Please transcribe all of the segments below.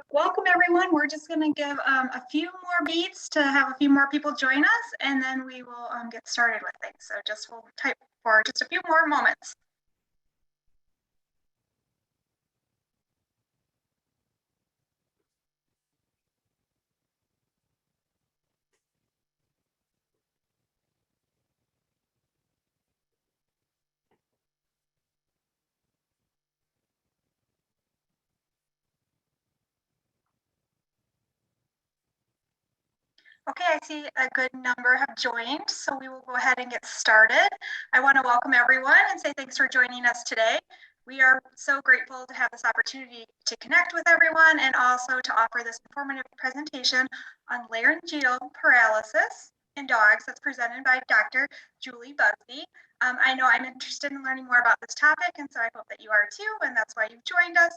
Welcome everyone. We're just going to give a few more beats to have a few more people join us, and then we will get started with things. So just hold tight for just a few more moments. Okay, I see a good number have joined, so we will go ahead and get started. I want to welcome everyone and say thanks for joining us today. We are so grateful to have this opportunity to connect with everyone and also to offer this informative presentation on laryngeal paralysis in dogs that's presented by Dr. Julie Buzby. I know I'm interested in learning more about this topic, and so I hope that you are too, and that's why you've joined us.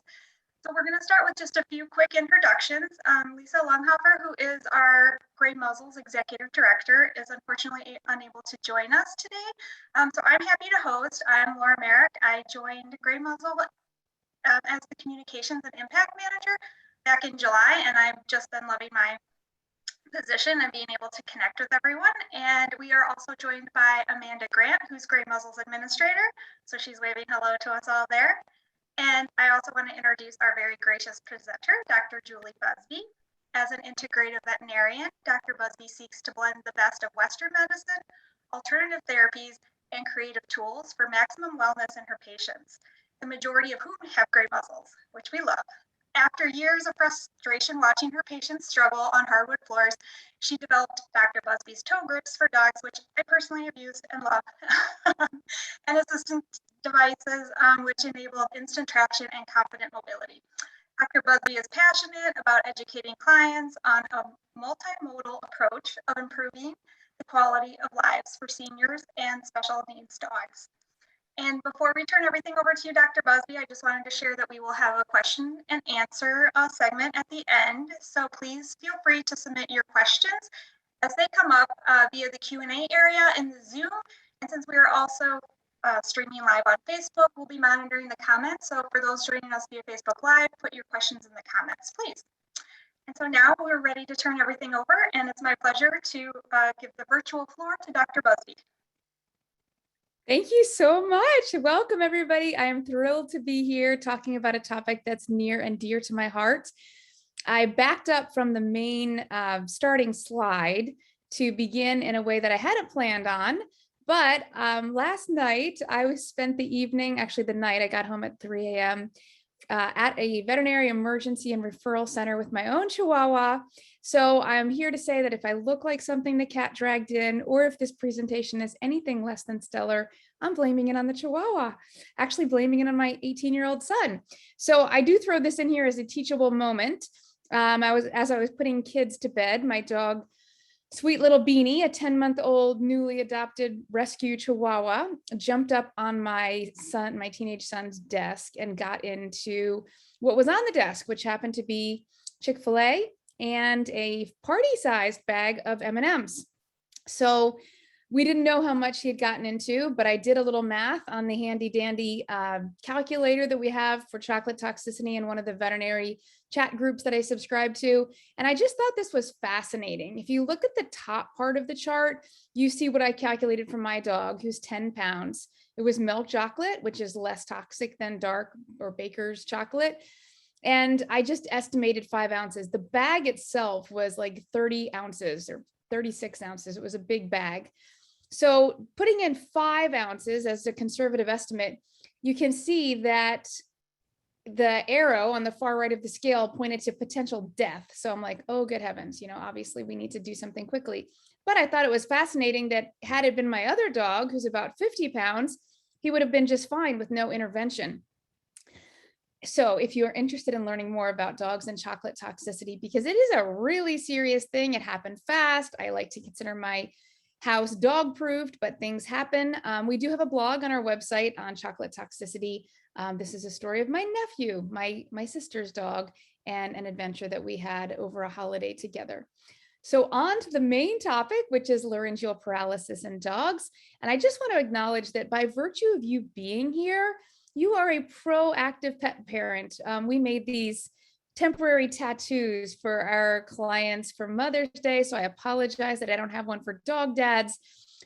So we're going to start with just a few quick introductions. Lisa Lunghofer, who is our Gray Muzzles Executive Director, is unfortunately unable to join us today. So I'm happy to host. I'm Laura Merrick. I joined Gray Muzzle as the Communications and Impact Manager back in July, and I've just been loving my position and being able to connect with everyone. And we are also joined by Amanda Grant, who's Gray Muzzles Administrator. So she's waving hello to us all there. And I also want to introduce our very gracious presenter, Dr. Julie Buzby. As an integrative veterinarian, Dr. Buzby seeks to blend the best of Western medicine, alternative therapies, and creative tools for maximum wellness in her patients, the majority of whom have gray muzzles, which we love. After years of frustration watching her patients struggle on hardwood floors, she developed Dr. Buzby's toe grips for dogs, which I personally have used and love, and assistant devices which enable instant traction and confident mobility. Dr. Buzby is passionate about educating clients on a multimodal approach of improving the quality of lives for seniors and special needs dogs. And before we turn everything over to you, Dr. Buzby, I just wanted to share that we will have a question and answer segment at the end. So please feel free to submit your questions as they come up via the Q&A area in the Zoom. And since we are also streaming live on Facebook, we'll be monitoring the comments. So for those joining us via Facebook Live, put your questions in the comments, please. And so now we're ready to turn everything over, and it's my pleasure to give the virtual floor to Dr. Buzby. Thank you so much. Welcome, everybody. I am thrilled to be here talking about a topic that's near and dear to my heart. I backed up from the main starting slide to begin in a way that I hadn't planned on. But last night, I spent the evening, actually the night, I got home at 3 a.m. At a veterinary emergency and referral center with my own Chihuahua. So I'm here to say that if I look like something the cat dragged in, or if this presentation is anything less than stellar, I'm blaming it on the Chihuahua, actually blaming it on my 18-year-old son. So I do throw this in here as a teachable moment. As I was putting kids to bed, my dog, sweet little Beanie, a 10-month-old newly adopted rescue Chihuahua, jumped up on my teenage son's desk and got into what was on the desk, which happened to be Chick-fil-A and a party-sized bag of M&Ms. So we didn't know how much he had gotten into, but I did a little math on the handy dandy calculator that we have for chocolate toxicity in one of the veterinary chat groups that I subscribe to. And I just thought this was fascinating. If you look at the top part of the chart, you see what I calculated for my dog, who's 10 pounds. It was milk chocolate, which is less toxic than dark or baker's chocolate. And I just estimated 5 ounces. The bag itself was like 30 ounces or 36 ounces. It was a big bag. So putting in 5 ounces as a conservative estimate, you can see that the arrow on the far right of the scale pointed to potential death. So I'm like, oh, good heavens, obviously we need to do something quickly. But I thought it was fascinating that had it been my other dog, who's about 50 pounds, he would have been just fine with no intervention. So if you're interested in learning more about dogs and chocolate toxicity, because it is a really serious thing, it happened fast. I like to consider my house dog proofed, but things happen. We do have a blog on our website on chocolate toxicity. This is a story of my nephew, my sister's dog, and an adventure that we had over a holiday together. So on to the main topic, which is laryngeal paralysis in dogs. And I just want to acknowledge that by virtue of you being here, you are a proactive pet parent. We made these temporary tattoos for our clients for Mother's Day. So I apologize that I don't have one for dog dads,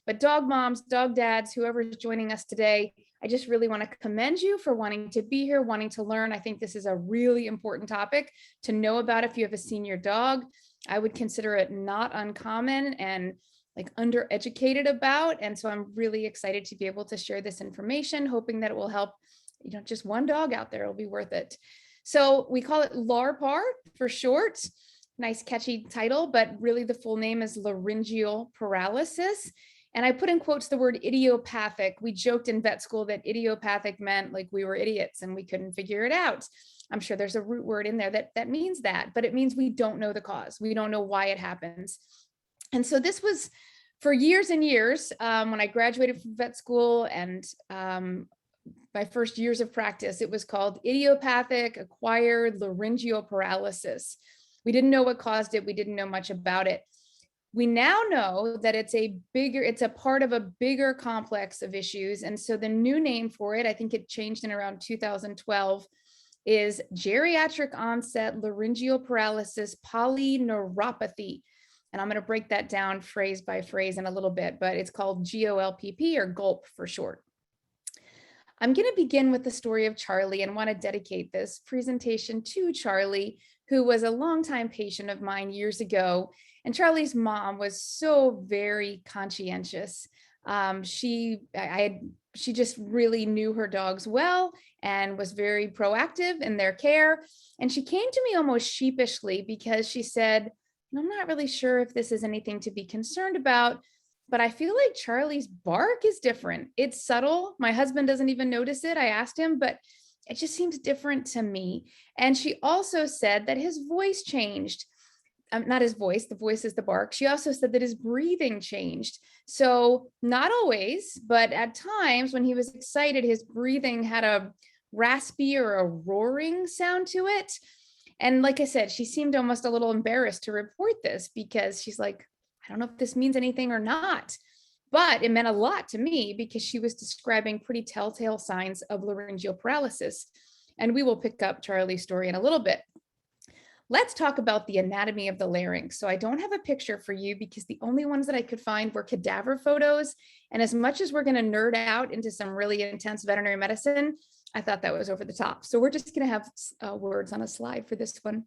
but dog moms, dog dads, whoever's joining us today, I just really want to commend you for wanting to be here, wanting to learn. I think this is a really important topic to know about if you have a senior dog. I would consider it not uncommon and like undereducated about. And so I'm really excited to be able to share this information, hoping that it will help, just one dog out there. It'll be worth it. So we call it Lar Par for short. Nice catchy title, but really the full name is laryngeal paralysis. And I put in quotes the word idiopathic. We joked in vet school that idiopathic meant like we were idiots and we couldn't figure it out. I'm sure there's a root word in there that means that, but it means we don't know the cause. We don't know why it happens. And so this was for years and years when I graduated from vet school and my first years of practice, it was called idiopathic acquired laryngeal paralysis. We didn't know what caused it. We didn't know much about it. We now know that it's a part of a bigger complex of issues. And so the new name for it, I think it changed in around 2012, is geriatric onset laryngeal paralysis polyneuropathy. And I'm going to break that down phrase by phrase in a little bit, but it's called GOLPP or GOLPP for short. I'm going to begin with the story of Charlie and want to dedicate this presentation to Charlie, who was a longtime patient of mine years ago. And Charlie's mom was so very conscientious. She just really knew her dogs well and was very proactive in their care. And she came to me almost sheepishly because she said, I'm not really sure if this is anything to be concerned about, but I feel like Charlie's bark is different. It's subtle. My husband doesn't even notice it. I asked him, but it just seems different to me. And she also said that his voice changed. Not his voice, the voice is the bark. She also said that his breathing changed. So not always, but at times when he was excited, his breathing had a raspy or a roaring sound to it. And like I said, she seemed almost a little embarrassed to report this because she's like, I don't know if this means anything or not, but it meant a lot to me because she was describing pretty telltale signs of laryngeal paralysis. And we will pick up Charlie's story in a little bit. Let's talk about the anatomy of the larynx. So I don't have a picture for you because the only ones that I could find were cadaver photos. And as much as we're going to nerd out into some really intense veterinary medicine, I thought that was over the top. So we're just going to have words on a slide for this one.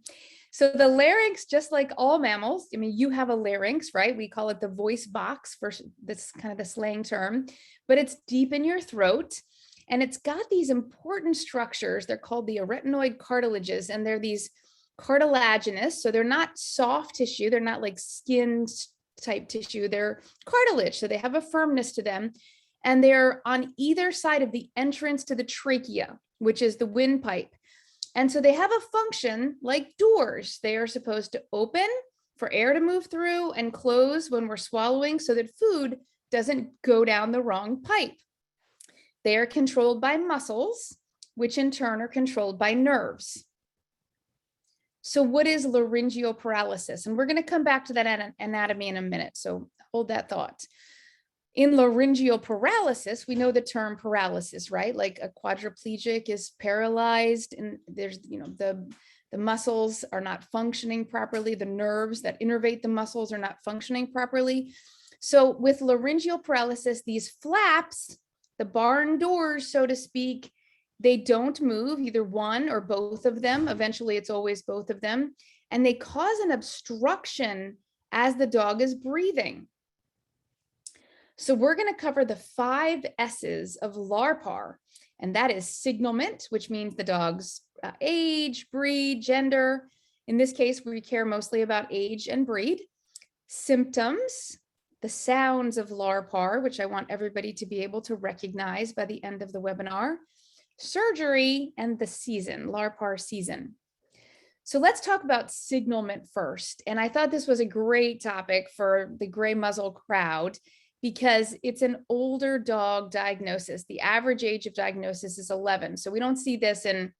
So the larynx, just like all mammals, I mean, you have a larynx, right? We call it the voice box for this kind of the slang term, but it's deep in your throat. And it's got these important structures. They're called the arytenoid cartilages, and they're these cartilaginous. So they're not soft tissue. They're not like skin type tissue. They're cartilage. So they have a firmness to them. And they're on either side of the entrance to the trachea, which is the windpipe. And so they have a function like doors. They are supposed to open for air to move through and close when we're swallowing so that food doesn't go down the wrong pipe. They are controlled by muscles, which in turn are controlled by nerves. So what is laryngeal paralysis? And we're going to come back to that anatomy in a minute. So hold that thought. In laryngeal paralysis, we know the term paralysis, right? Like a quadriplegic is paralyzed and there's, the muscles are not functioning properly. The nerves that innervate the muscles are not functioning properly. So with laryngeal paralysis, these flaps, the barn doors, so to speak, they don't move, either one or both of them. Eventually, it's always both of them. And they cause an obstruction as the dog is breathing. So we're going to cover the 5 S's of Lar Par, and that is signalment, which means the dog's age, breed, gender. In this case, we care mostly about age and breed. Symptoms, the sounds of Lar Par, which I want everybody to be able to recognize by the end of the webinar. Surgery, and the season, Lar Par season. So let's talk about signalment first. And I thought this was a great topic for the gray muzzle crowd because it's an older dog diagnosis. The average age of diagnosis is 11. So we don't see this in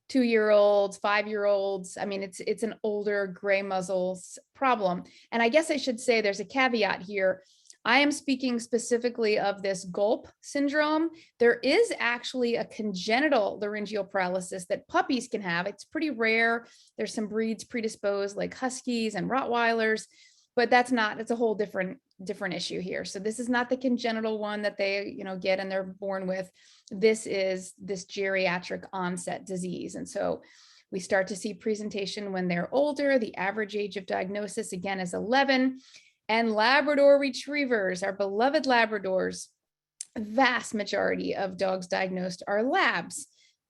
2-year-olds, 5-year-olds. I mean, it's an older gray muzzles problem. And I guess I should say there's a caveat here. I am speaking specifically of this GOLPP syndrome. There is actually a congenital laryngeal paralysis that puppies can have. It's pretty rare. There's some breeds predisposed like Huskies and Rottweilers, but that's not, it's a whole different issue here. So this is not the congenital one that they, get and they're born with. This is this geriatric onset disease. And so we start to see presentation when they're older. The average age of diagnosis, again, is 11. And Labrador Retrievers, our beloved Labradors, vast majority of dogs diagnosed are Labs.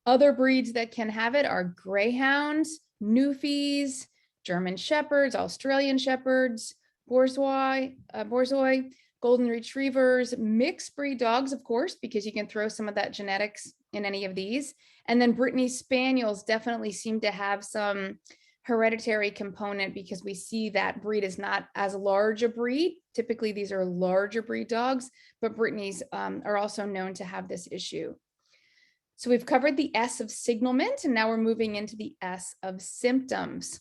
Other breeds that can have it are Greyhounds, Newfies, German Shepherds, Australian Shepherds, Borzoi, Golden Retrievers, mixed breed dogs, of course, because you can throw some of that genetics in any of these. And then Brittany Spaniels definitely seem to have some hereditary component because we see that breed is not as large a breed. Typically, these are larger breed dogs, but Brittany's are also known to have this issue. So we've covered the S of signalment, and now we're moving into the S of symptoms.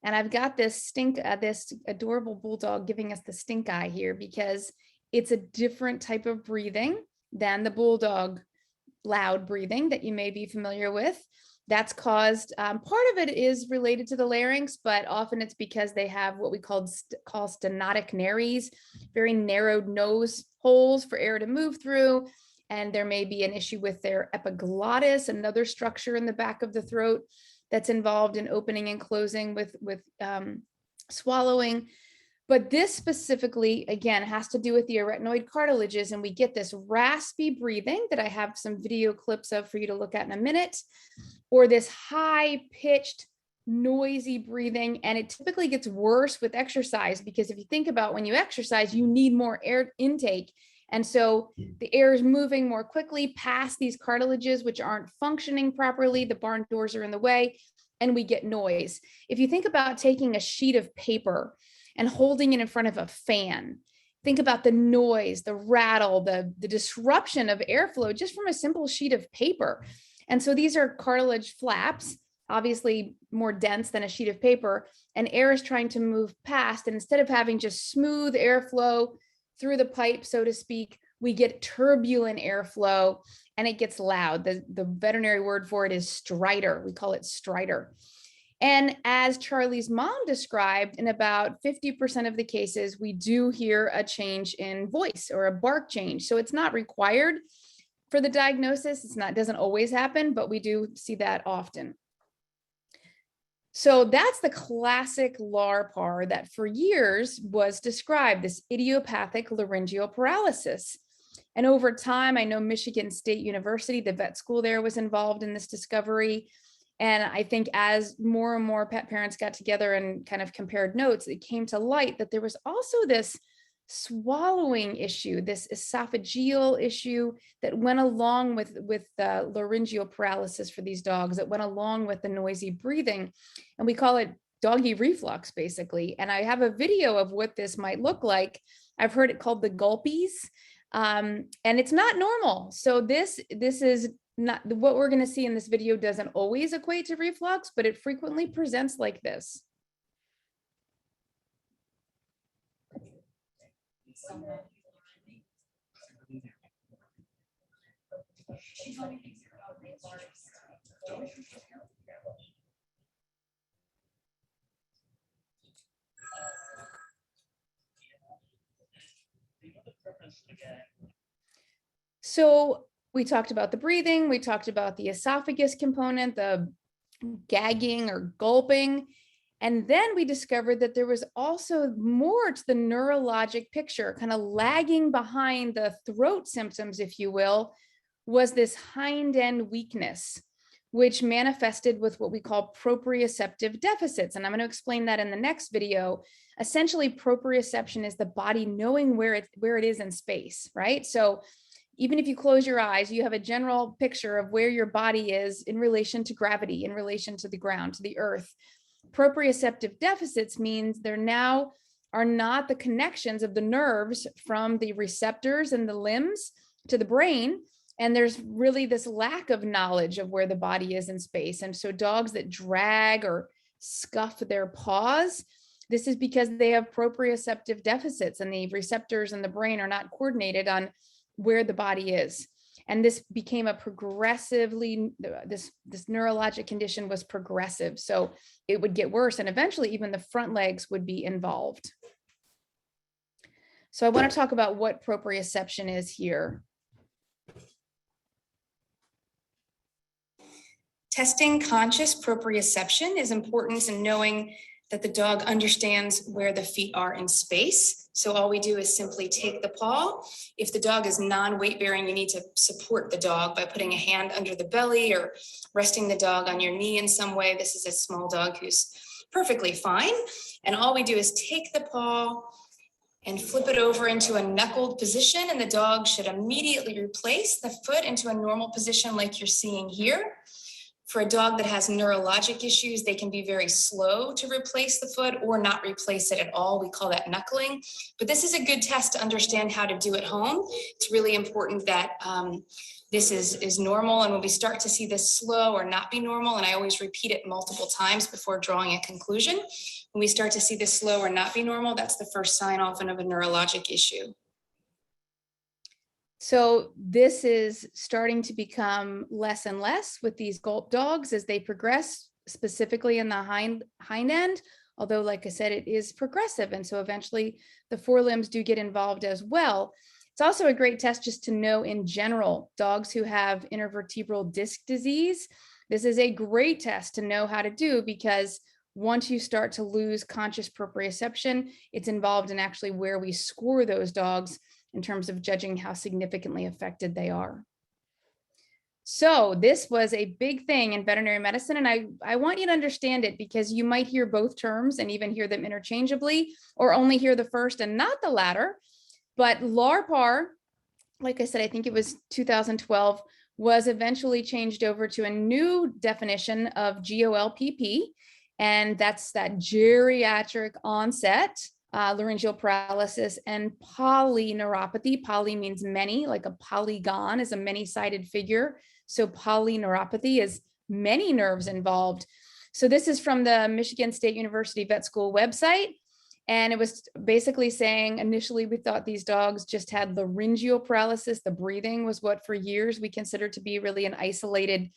And I've got this this adorable bulldog giving us the stink eye here because it's a different type of breathing than the bulldog loud breathing that you may be familiar with. That's caused, part of it is related to the larynx, but often it's because they have what we call stenotic nares, very narrowed nose holes for air to move through. And there may be an issue with their epiglottis, another structure in the back of the throat that's involved in opening and closing with swallowing. But this specifically, again, has to do with the arytenoid cartilages, and we get this raspy breathing that I have some video clips of for you to look at in a minute, or this high-pitched, noisy breathing, and it typically gets worse with exercise because if you think about when you exercise, you need more air intake. And so the air is moving more quickly past these cartilages, which aren't functioning properly. The barn doors are in the way, and we get noise. If you think about taking a sheet of paper and holding it in front of a fan, think about the noise, the rattle, the disruption of airflow just from a simple sheet of paper. And so these are cartilage flaps, obviously more dense than a sheet of paper, and air is trying to move past. And instead of having just smooth airflow through the pipe, so to speak, we get turbulent airflow and it gets loud. The veterinary word for it is stridor. We call it stridor. And as Charlie's mom described, in about 50% of the cases, we do hear a change in voice or a bark change. So it's not required for the diagnosis. It doesn't always happen, but we do see that often. So that's the classic Lar Par that for years was described, this idiopathic laryngeal paralysis. And over time, I know Michigan State University, the vet school there, was involved in this discovery. And I think as more and more pet parents got together and kind of compared notes, it came to light that there was also this swallowing issue, this esophageal issue that went along with the laryngeal paralysis for these dogs, that went along with the noisy breathing. And we call it doggy reflux, basically. And I have a video of what this might look like. I've heard it called the GOLPPs, and it's not normal. So this is not what we're going to see in this video. Doesn't always equate to reflux, but it frequently presents like this. So we talked about the breathing, we talked about the esophagus component, the gagging or gulping, and then we discovered that there was also more to the neurologic picture, kind of lagging behind the throat symptoms, if you will, was this hind end weakness, which manifested with what we call proprioceptive deficits. And I'm going to explain that in the next video. Essentially, proprioception is the body knowing where it is in space, right? So even if you close your eyes, you have a general picture of where your body is in relation to gravity, in relation to the ground, to the earth. Proprioceptive deficits means there now are not the connections of the nerves from the receptors and the limbs to the brain. And there's really this lack of knowledge of where the body is in space. And so dogs that drag or scuff their paws This is because they have proprioceptive deficits and the receptors in the brain are not coordinated on where the body is. And this became a progressively, this neurologic condition was progressive. So it would get worse and eventually even the front legs would be involved. So I want to talk about what proprioception is here. Testing conscious proprioception is important in knowing that the dog understands where the feet are in space. So all we do is simply take the paw. If the dog is non-weight bearing, you need to support the dog by putting a hand under the belly or resting the dog on your knee in some way. This is a small dog who's perfectly fine. And all we do is take the paw and flip it over into a knuckled position, and the dog should immediately replace the foot into a normal position like you're seeing here. For a dog that has neurologic issues, they can be very slow to replace the foot or not replace it at all. We call that knuckling. But this is a good test to understand how to do at home. It's really important that this is normal. And when we start to see this slow or not be normal, and I always repeat it multiple times before drawing a conclusion, when we start to see this slow or not be normal, that's the first sign often of a neurologic issue. So this is starting to become less and less with these GOLPP dogs as they progress, specifically in the hind end. Although, like I said, it is progressive. And so eventually the forelimbs do get involved as well. It's also a great test just to know in general, dogs who have intervertebral disc disease, this is a great test to know how to do, because once you start to lose conscious proprioception, it's involved in actually where we score those dogs in terms of judging how significantly affected they are. So this was a big thing in veterinary medicine, and I want you to understand it, because you might hear both terms and even hear them interchangeably, or only hear the first and not the latter. But Lar Par, like I said, I think it was 2012, was eventually changed over to a new definition of GOLPP, and that's that geriatric onset laryngeal paralysis and polyneuropathy. Poly means many, like a polygon is a many-sided figure. So polyneuropathy is many nerves involved. So this is from the Michigan State University Vet School website. And it was basically saying, initially we thought these dogs just had laryngeal paralysis. The breathing was what for years we considered to be really an isolated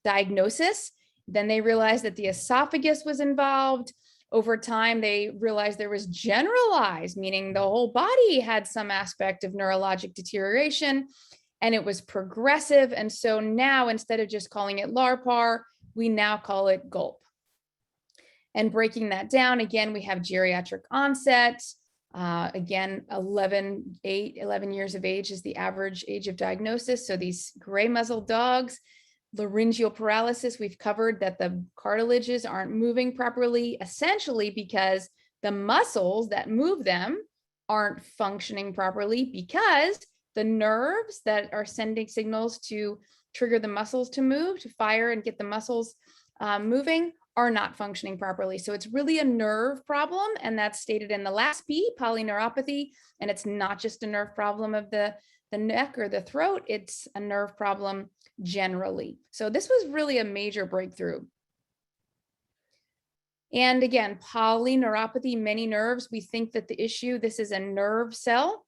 diagnosis. Then they realized that the esophagus was involved. Over time, they realized there was generalized, meaning the whole body had some aspect of neurologic deterioration, and it was progressive. And so now, instead of just calling it Lar Par, we now call it GOLPP. And breaking that down, again, we have geriatric onset. Again, 11 years of age is the average age of diagnosis. So these gray muzzled dogs, laryngeal paralysis, we've covered that the cartilages aren't moving properly, essentially because the muscles that move them aren't functioning properly, because the nerves that are sending signals to trigger the muscles to move, to fire and get the muscles moving, are not functioning properly. So it's really a nerve problem, and that's stated in the last P, polyneuropathy, and it's not just a nerve problem of the neck or the throat, it's a nerve problem generally. So this was really a major breakthrough. And again, polyneuropathy, many nerves, we think that the issue, this is a nerve cell.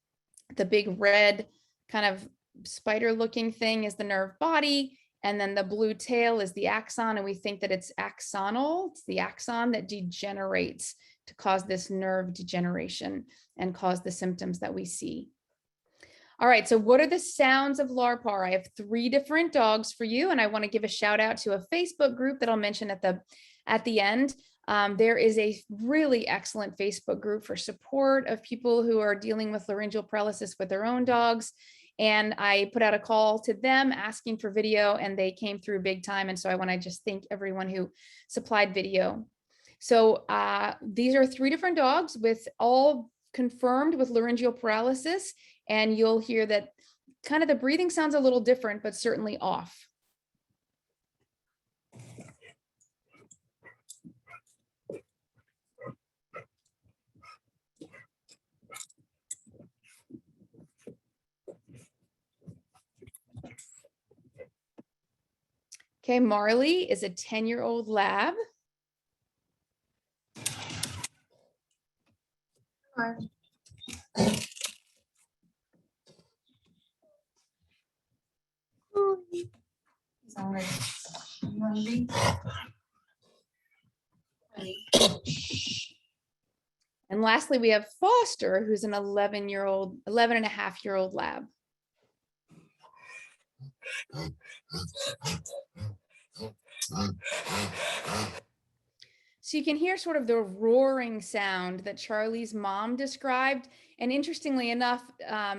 The big red kind of spider looking thing is the nerve body. And then the blue tail is the axon. And we think that it's axonal. It's the axon that degenerates to cause this nerve degeneration and cause the symptoms that we see. All right, so what are the sounds of Lar Par? I have 3 different dogs for you, and I want to give a shout out to a Facebook group that I'll mention at the end. There is a really excellent Facebook group for support of people who are dealing with laryngeal paralysis with their own dogs. And I put out a call to them asking for video, and they came through big time. And so I want to just thank everyone who supplied video. So these are 3 different dogs with all confirmed with laryngeal paralysis. And you'll hear that kind of the breathing sounds a little different, but certainly off. Okay, Marley is a 10-year-old lab. lastly, we have Foster, who's an 11 and a half year old lab. So you can hear sort of the roaring sound that Charlie's mom described. And interestingly enough,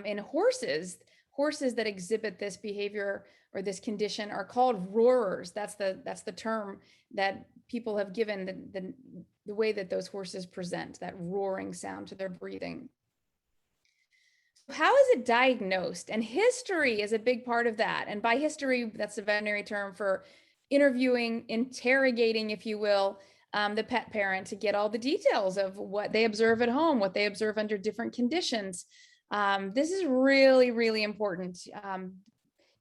in horses that exhibit this behavior or this condition are called roarers. That's the term that people have given the way that those horses present, that roaring sound to their breathing. How is it diagnosed? And history is a big part of that. And by history, that's the veterinary term for interviewing, interrogating, if you will, the pet parent to get all the details of what they observe at home, what they observe under different conditions. This is really, really important.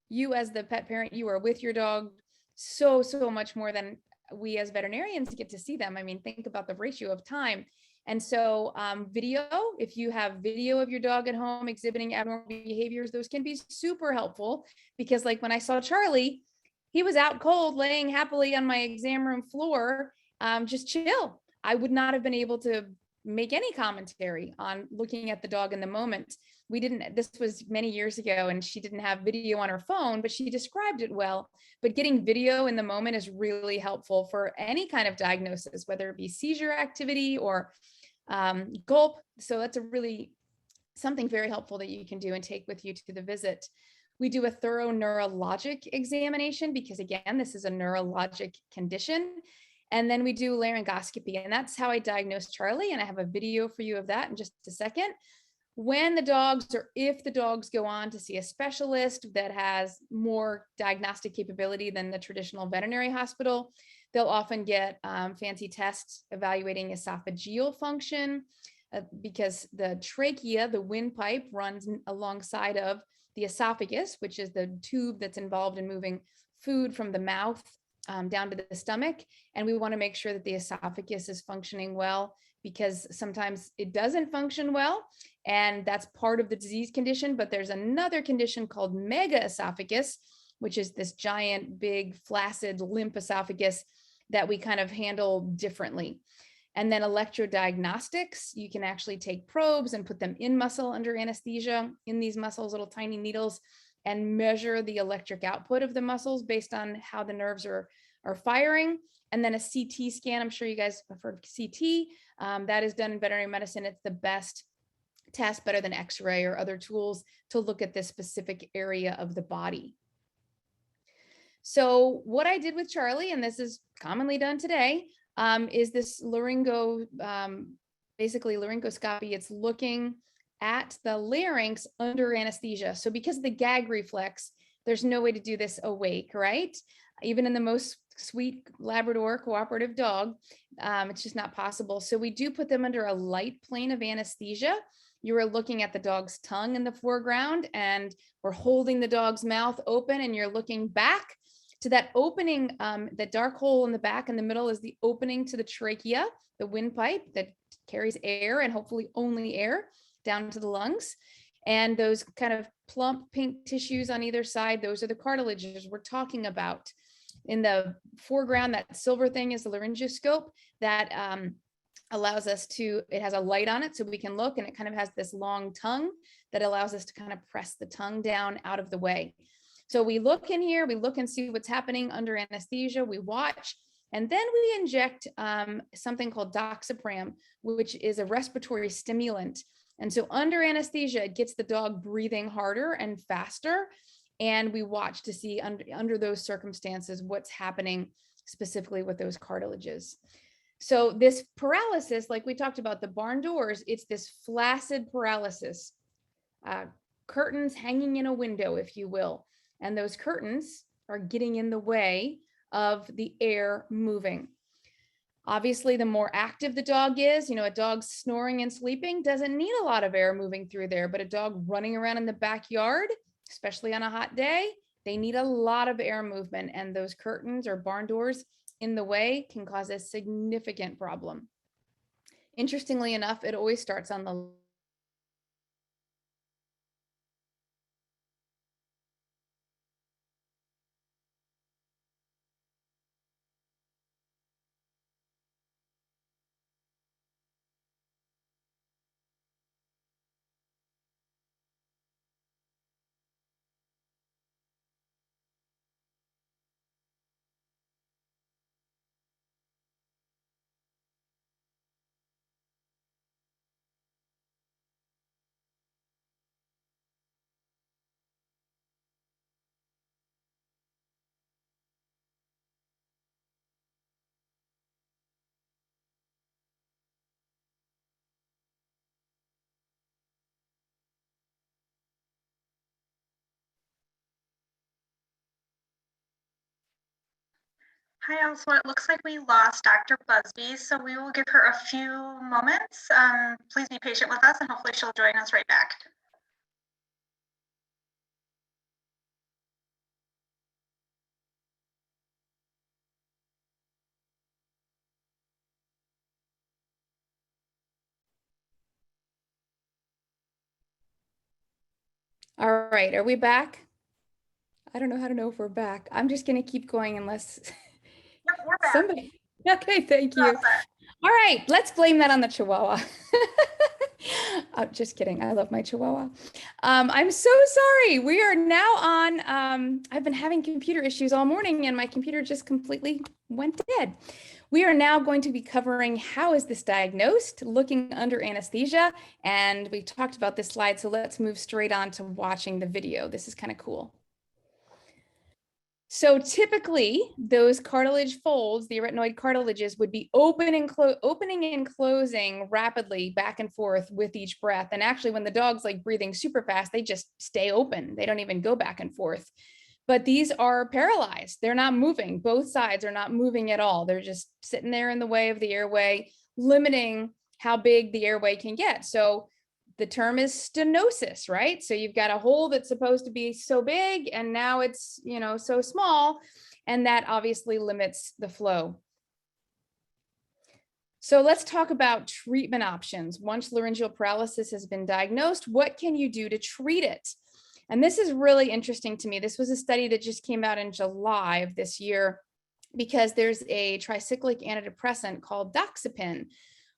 You as the pet parent, you are with your dog so much more than we as veterinarians get to see them. I mean, think about the ratio of time. And so video, if you have video of your dog at home exhibiting abnormal behaviors, those can be super helpful, because like when I saw Charlie, he was out cold, laying happily on my exam room floor, just chill. I would not have been able to make any commentary on looking at the dog in the moment. This was many years ago, and she didn't have video on her phone, but she described it well. But getting video in the moment is really helpful for any kind of diagnosis, whether it be seizure activity or GOLPP. So that's something very helpful that you can do and take with you to the visit. We do a thorough neurologic examination because, again, this is a neurologic condition. And then we do laryngoscopy, and that's how I diagnosed Charlie. And I have a video for you of that in just a second. When the dogs, or if the dogs go on to see a specialist that has more diagnostic capability than the traditional veterinary hospital, they'll often get fancy tests evaluating esophageal function, because the trachea, the windpipe, runs alongside of the esophagus, which is the tube that's involved in moving food from the mouth down to the stomach. And we want to make sure that the esophagus is functioning well, because sometimes it doesn't function well, and that's part of the disease condition. But there's another condition called megaesophagus, which is this giant, big, flaccid, limp esophagus that we kind of handle differently. And then electrodiagnostics, you can actually take probes and put them in muscle under anesthesia, in these muscles, little tiny needles, and measure the electric output of the muscles based on how the nerves are firing. And then a CT scan, I'm sure you guys have heard of CT, that is done in veterinary medicine. It's the best test, better than X-ray or other tools, to look at this specific area of the body. So what I did with Charlie, and this is commonly done today, is this basically laryngoscopy. It's looking at the larynx under anesthesia. So because of the gag reflex, there's no way to do this awake, right? Even in the most sweet Labrador cooperative dog, it's just not possible. So we do put them under a light plane of anesthesia. You are looking at the dog's tongue in the foreground, and we're holding the dog's mouth open, and you're looking back to that opening. The dark hole in the back in the middle is the opening to the trachea, the windpipe that carries air, and hopefully only air, down to the lungs. And those kind of plump pink tissues on either side, those are the cartilages we're talking about. In the foreground, that silver thing is the laryngoscope that allows us to, it has a light on it so we can look, and it kind of has this long tongue that allows us to kind of press the tongue down out of the way. So we look in here, we look and see what's happening under anesthesia, we watch, and then we inject something called doxapram, which is a respiratory stimulant. And so under anesthesia, it gets the dog breathing harder and faster. And we watch to see under those circumstances what's happening specifically with those cartilages. So this paralysis, like we talked about the barn doors, it's this flaccid paralysis, curtains hanging in a window, if you will. And those curtains are getting in the way of the air moving. Obviously, the more active the dog is, a dog snoring and sleeping doesn't need a lot of air moving through there, but a dog running around in the backyard, especially on a hot day, they need a lot of air movement, and those curtains or barn doors in the way can cause a significant problem. Interestingly enough, it always starts on the Hi, also, it looks like we lost Dr. Buzby, so we will give her a few moments. Please be patient with us and hopefully she'll join us right back. All right, are we back? I don't know how to know if we're back. I'm just going to keep going unless Yep, we're back. somebody. Okay, thank We're you. all set. All right, let's blame that on the Chihuahua. Just kidding. I love my Chihuahua. I'm so sorry. We are now on, I've been having computer issues all morning and my computer just completely went dead. We are now going to be covering how is this diagnosed, looking under anesthesia, and we talked about this slide, so let's move straight on to watching the video. This is kind of cool. So typically those cartilage folds, the arytenoid cartilages, would be opening and closing rapidly back and forth with each breath. And actually when the dog's like breathing super fast, they just stay open. They don't even go back and forth. But these are paralyzed. They're not moving. Both sides are not moving at all. They're just sitting there in the way of the airway, limiting how big the airway can get. So the term is stenosis, right? So you've got a hole that's supposed to be so big and now it's, you know, so small, and that obviously limits the flow. So let's talk about treatment options. Once laryngeal paralysis has been diagnosed, what can you do to treat it? And this is really interesting to me. This was a study that just came out in July of this year because there's a tricyclic antidepressant called doxepin,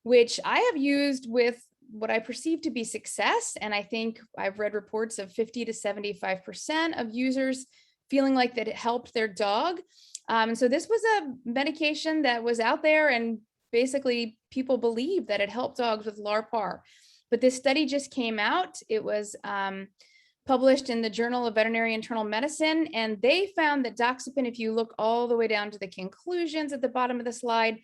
which I have used with what I perceive to be success. And I think I've read reports of 50 to 75% of users feeling like that it helped their dog. And so this was a medication that was out there and basically people believe that it helped dogs with Lar Par. But this study just came out. It was published in the Journal of Veterinary Internal Medicine, and they found that doxepin, if you look all the way down to the conclusions at the bottom of the slide,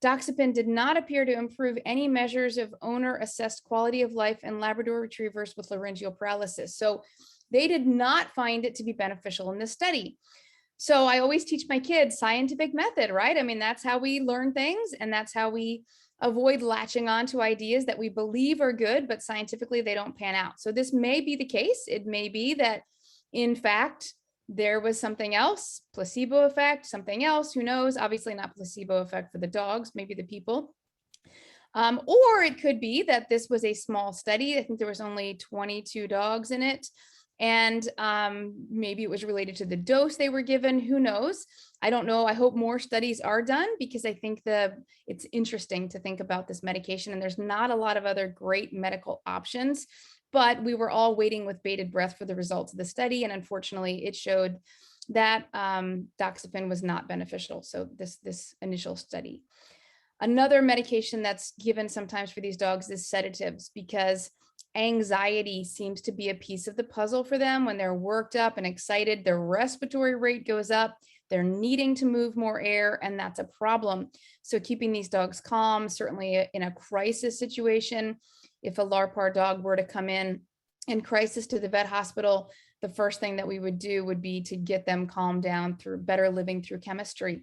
doxepin did not appear to improve any measures of owner-assessed quality of life in Labrador Retrievers with laryngeal paralysis. So they did not find it to be beneficial in this study. So I always teach my kids scientific method, right? I mean, that's how we learn things, and that's how we avoid latching on to ideas that we believe are good, but scientifically they don't pan out. So this may be the case. It may be that, in fact, there was something else, placebo effect, something else, who knows? Obviously not placebo effect for the dogs, maybe the people. Or it could be that this was a small study. I think there was only 22 dogs in it. And maybe it was related to the dose they were given. Who knows? I don't know. I hope more studies are done because I think it's interesting to think about this medication, and there's not a lot of other great medical options, but we were all waiting with bated breath for the results of the study. And unfortunately it showed that doxepin was not beneficial. So this initial study. Another medication that's given sometimes for these dogs is sedatives, because anxiety seems to be a piece of the puzzle for them. When they're worked up and excited, their respiratory rate goes up, they're needing to move more air, and that's a problem. So keeping these dogs calm, certainly in a crisis situation, if a Lar Par dog were to come in crisis to the vet hospital, the first thing that we would do would be to get them calmed down through better living through chemistry,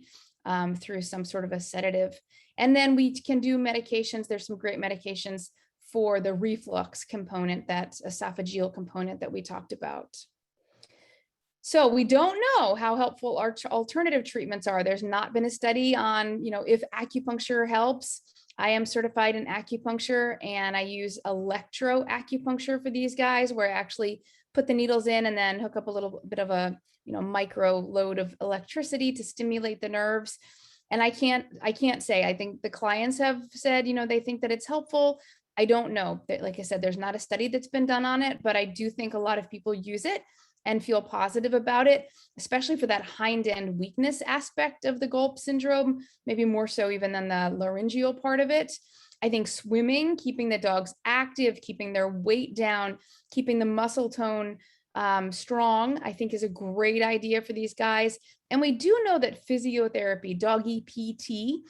through some sort of a sedative. And then we can do medications. There's some great medications for the reflux component, that esophageal component that we talked about. So we don't know how helpful our alternative treatments are. There's not been a study on, if acupuncture helps. I am certified in acupuncture, and I use electroacupuncture for these guys, where I actually put the needles in and then hook up a little bit of a, micro load of electricity to stimulate the nerves. And I can't say, I think the clients have said, they think that it's helpful. I don't know. Like I said, there's not a study that's been done on it, but I do think a lot of people use it and feel positive about it, especially for that hind end weakness aspect of the GOLPP syndrome, maybe more so even than the laryngeal part of it. I think swimming, keeping the dogs active, keeping their weight down, keeping the muscle tone strong, I think is a great idea for these guys. And we do know that physiotherapy, doggy PT,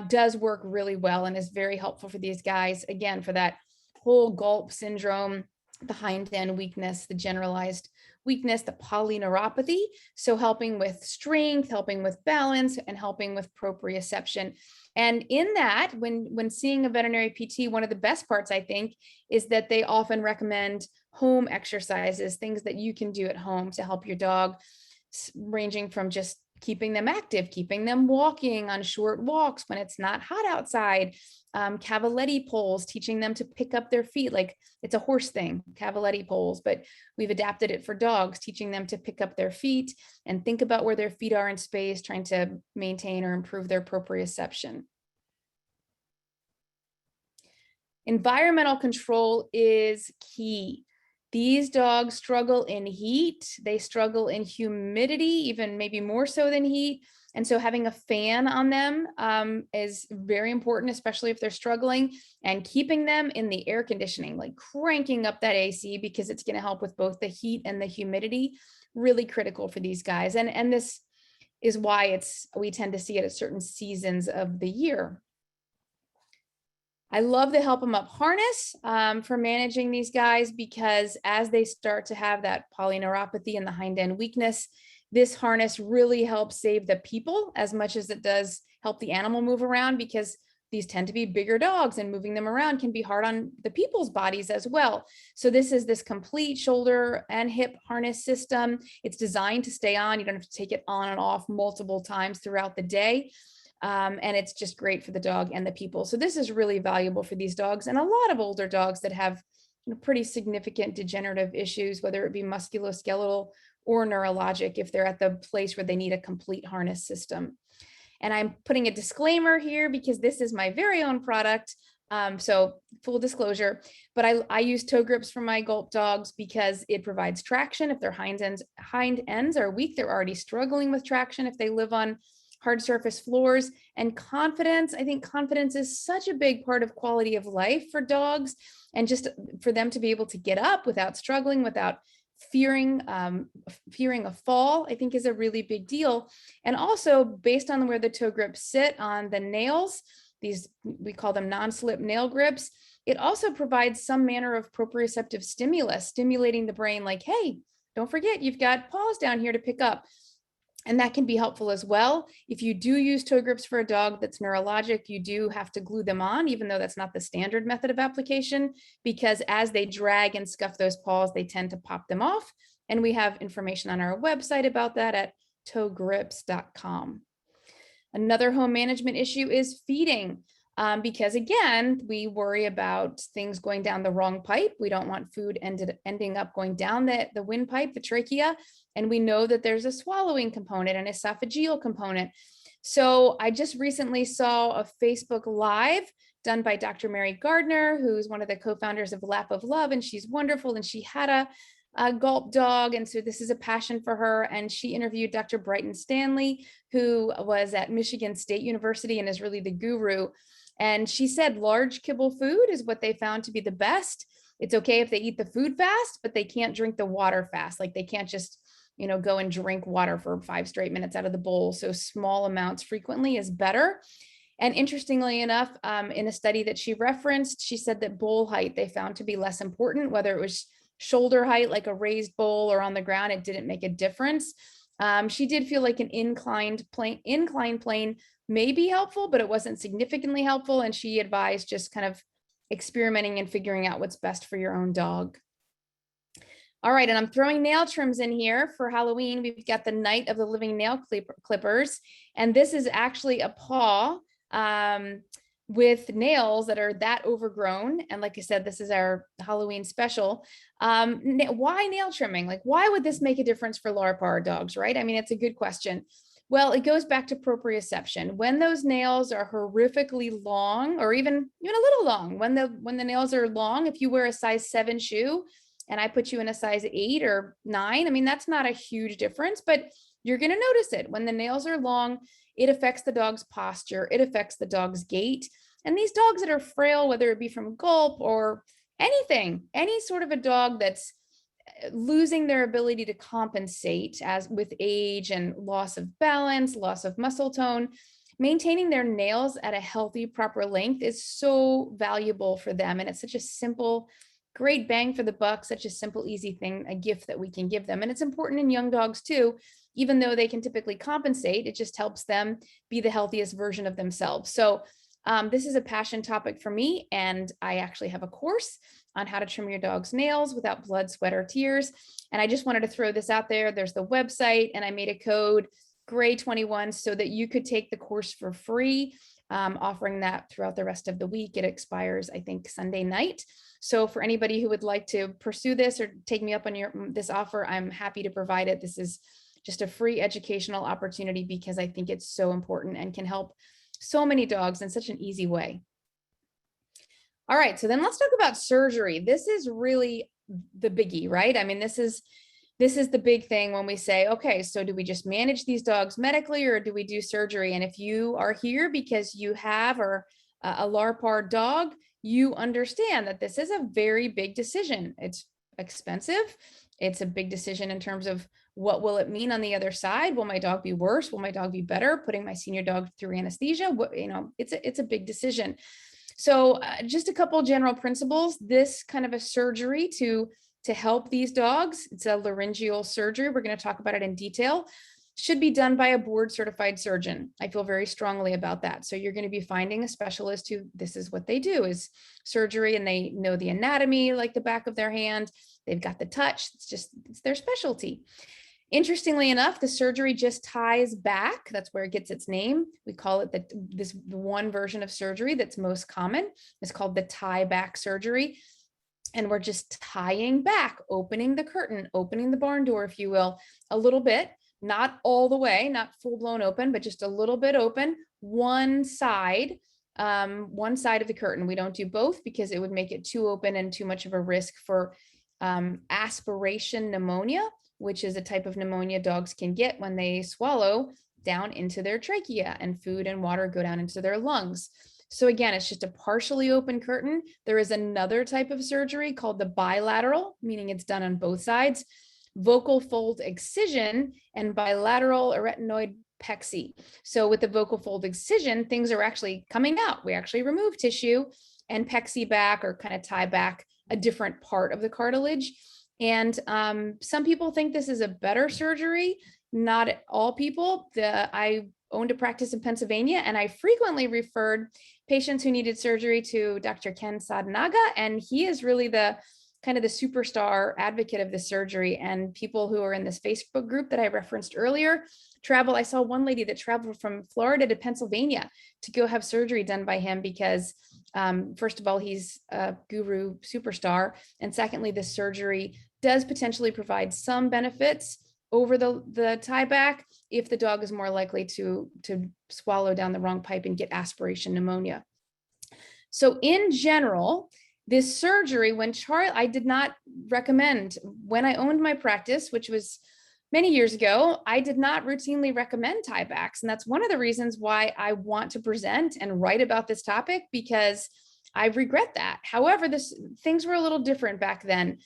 does work really well and is very helpful for these guys, again, for that whole GOLPP syndrome the hind end weakness, the generalized weakness, the polyneuropathy. So helping with strength, helping with balance, and helping with proprioception. And in that, when seeing a veterinary PT, one of the best parts, I think, is that they often recommend home exercises, things that you can do at home to help your dog, ranging from just keeping them active, keeping them walking on short walks when it's not hot outside, cavaletti poles, teaching them to pick up their feet, like it's a horse thing, cavaletti poles, but we've adapted it for dogs, teaching them to pick up their feet and think about where their feet are in space, trying to maintain or improve their proprioception. Environmental control is key. These dogs struggle in heat. They struggle in humidity, even maybe more so than heat. And so having a fan on them is very important, especially if they're struggling, and keeping them in the air conditioning, like cranking up that AC, because it's going to help with both the heat and the humidity, really critical for these guys. And this is why we tend to see it at certain seasons of the year. I love the Help Them Up harness for managing these guys, because as they start to have that polyneuropathy and the hind end weakness, this harness really helps save the people as much as it does help the animal move around, because these tend to be bigger dogs and moving them around can be hard on the people's bodies as well. So this is this complete shoulder and hip harness system. It's designed to stay on. You don't have to take it on and off multiple times throughout the day. And it's just great for the dog and the people. So this is really valuable for these dogs and a lot of older dogs that have pretty significant degenerative issues, whether it be musculoskeletal or neurologic, if they're at the place where they need a complete harness system. And I'm putting a disclaimer here because this is my very own product. So full disclosure, but I use toe grips for my GOLPP dogs because it provides traction. If their hind ends are weak, they're already struggling with traction if they live on hard surface floors. And confidence, I think confidence is such a big part of quality of life for dogs, and just for them to be able to get up without struggling, without fearing a fall, I think is a really big deal. And also based on where the toe grips sit on the nails, these, we call them non-slip nail grips, it also provides some manner of proprioceptive stimulus, stimulating the brain like, hey, don't forget, you've got paws down here to pick up. And that can be helpful as well. If you do use toe grips for a dog that's neurologic, you do have to glue them on, even though that's not the standard method of application, because as they drag and scuff those paws, they tend to pop them off. And we have information on our website about that at toegrips.com. Another home management issue is feeding. Because again, we worry about things going down the wrong pipe. We don't want food ending up going down the windpipe, the trachea. And we know that there's a swallowing component, an esophageal component. So I just recently saw a Facebook Live done by Dr. Mary Gardner, who's one of the co-founders of Lap of Love, and she's wonderful. And she had a GOLPP dog. And so this is a passion for her. And she interviewed Dr. Brighton Stanley, who was at Michigan State University and is really the guru. And she said large kibble food is what they found to be the best. It's okay if they eat the food fast, but they can't drink the water fast. Like they can't just, go and drink water for 5 straight minutes out of the bowl. So small amounts frequently is better. And interestingly enough, in a study that she referenced, she said that bowl height they found to be less important, whether it was shoulder height, like a raised bowl, or on the ground, it didn't make a difference. She did feel like an inclined plane may be helpful, but it wasn't significantly helpful. And she advised just kind of experimenting and figuring out what's best for your own dog. All right, and I'm throwing nail trims in here for Halloween. We've got the Night of the Living Nail Clippers, and this is actually a paw with nails that are that overgrown. And like I said, this is our Halloween special. Why nail trimming? Like, why would this make a difference for Lar Par dogs, right? I mean, it's a good question. Well, it goes back to proprioception. When those nails are horrifically long, or even a little long, when the nails are long, if you wear a size 7 shoe and I put you in a size 8 or 9, I mean, that's not a huge difference, but you're going to notice it. When the nails are long, it affects the dog's posture. It affects the dog's gait. And these dogs that are frail, whether it be from GOLPP or anything, any sort of a dog that's losing their ability to compensate as with age and loss of balance, loss of muscle tone, maintaining their nails at a healthy, proper length is so valuable for them. And it's such a simple Great bang for the buck, such a simple, easy thing, a gift that we can give them. And it's important in young dogs too, even though they can typically compensate, it just helps them be the healthiest version of themselves. So this is a passion topic for me, and I actually have a course on how to trim your dog's nails without blood, sweat, or tears. And I just wanted to throw this out there. There's the website, and I made a code GRAY21 so that you could take the course for free, offering that throughout the rest of the week. It expires, I think, Sunday night. So for anybody who would like to pursue this or take me up on this offer, I'm happy to provide it. This is just a free educational opportunity because I think it's so important and can help so many dogs in such an easy way. All right, so then let's talk about surgery. This is really the biggie, right? I mean, this is the big thing when we say, okay, so do we just manage these dogs medically or do we do surgery? And if you are here because you have a Lar Par dog, you understand that this is a very big decision. It's expensive. It's a big decision in terms of what will it mean on the other side? Will my dog be worse? Will my dog be better? Putting my senior dog through anesthesia, it's a big decision. So just a couple general principles. This kind of a surgery to help these dogs, it's a laryngeal surgery. We're going to talk about it in detail. Should be done by a board certified surgeon. I feel very strongly about that. So you're going to be finding a specialist who this is what they do is surgery, and they know the anatomy like the back of their hand. They've got the touch. It's their specialty. Interestingly enough, the surgery just ties back. That's where it gets its name. We call it the one version of surgery that's most common is called the tie back surgery. And we're just tying back, opening the curtain, opening the barn door, if you will, a little bit, not all the way, not full blown open, but just a little bit open, one side of the curtain. We don't do both because it would make it too open and too much of a risk for aspiration pneumonia, which is a type of pneumonia dogs can get when they swallow down into their trachea and food and water go down into their lungs. So again, it's just a partially open curtain. There is another type of surgery called the bilateral, meaning it's done on both sides, vocal fold excision and bilateral arytenoid pexy. So with the vocal fold excision, things are actually coming out. We actually remove tissue and pexy back or kind of tie back a different part of the cartilage. And some people think this is a better surgery. Not all people. I owned a practice in Pennsylvania, and I frequently referred patients who needed surgery to Dr. Ken Sadanaga, and he is really the kind of the superstar advocate of this surgery. And people who are in this Facebook group that I referenced earlier travel. I saw one lady that traveled from Florida to Pennsylvania to go have surgery done by him because first of all, he's a guru superstar. And secondly, this surgery does potentially provide some benefits over the tie back if the dog is more likely to swallow down the wrong pipe and get aspiration pneumonia. So in general, this surgery, I did not recommend when I owned my practice, which was many years ago, I did not routinely recommend tiebacks. And that's one of the reasons why I want to present and write about this topic, because I regret that. However, things were a little different back then.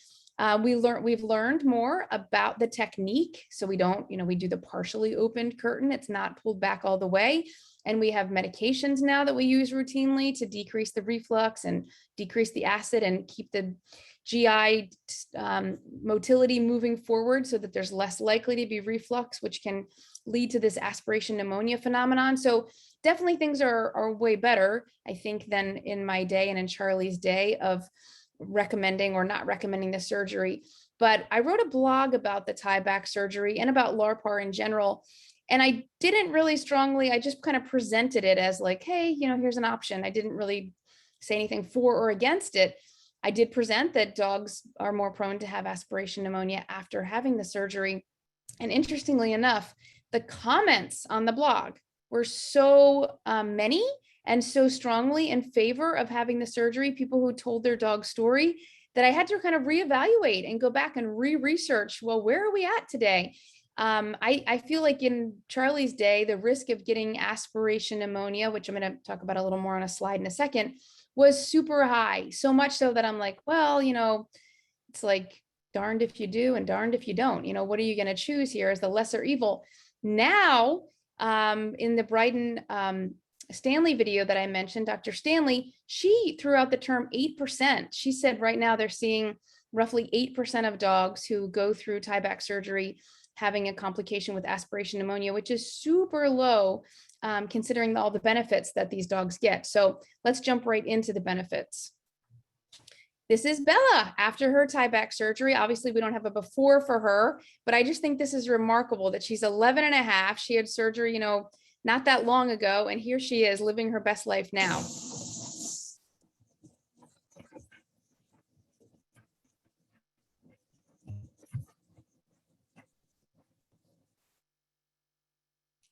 We've learned more about the technique. So we do the partially opened curtain. It's not pulled back all the way. And we have medications now that we use routinely to decrease the reflux and decrease the acid and keep the GI motility moving forward so that there's less likely to be reflux, which can lead to this aspiration pneumonia phenomenon. So definitely things are way better, I think, than in my day and in Charlie's day of recommending or not recommending the surgery. But I wrote a blog about the tie back surgery and about Lar Par in general. And I didn't really I just kind of presented it as like, hey, here's an option. I didn't really say anything for or against it. I did present that dogs are more prone to have aspiration pneumonia after having the surgery. And interestingly enough, the comments on the blog were so many and so strongly in favor of having the surgery, people who told their dog's story, that I had to kind of reevaluate and go back and re-research, well, where are we at today? I feel like in Charlie's day, the risk of getting aspiration pneumonia, which I'm going to talk about a little more on a slide in a second, was super high. So much so that I'm like, well, it's like darned if you do and darned if you don't. What are you going to choose here as the lesser evil? Now, in the Brighton Stanley video that I mentioned, Dr. Stanley, she threw out the term 8%. She said right now they're seeing roughly 8% of dogs who go through tieback surgery having a complication with aspiration pneumonia, which is super low considering all the benefits that these dogs get. So let's jump right into the benefits. This is Bella after her tieback surgery. Obviously, we don't have a before for her, but I just think this is remarkable that she's 11 and a half. She had surgery, not that long ago, and here she is living her best life now.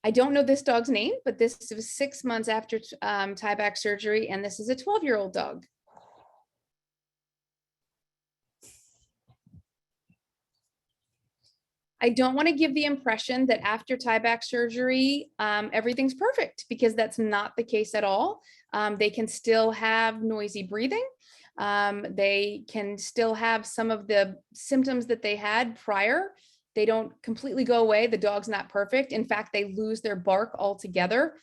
I don't know this dog's name, but this was 6 months after tieback surgery, and this is a 12-year-old dog. I don't want to give the impression that after tieback surgery, everything's perfect, because that's not the case at all. They can still have noisy breathing. They can still have some of the symptoms that they had prior. They don't completely go away. The dog's not perfect. In fact, they lose their bark altogether,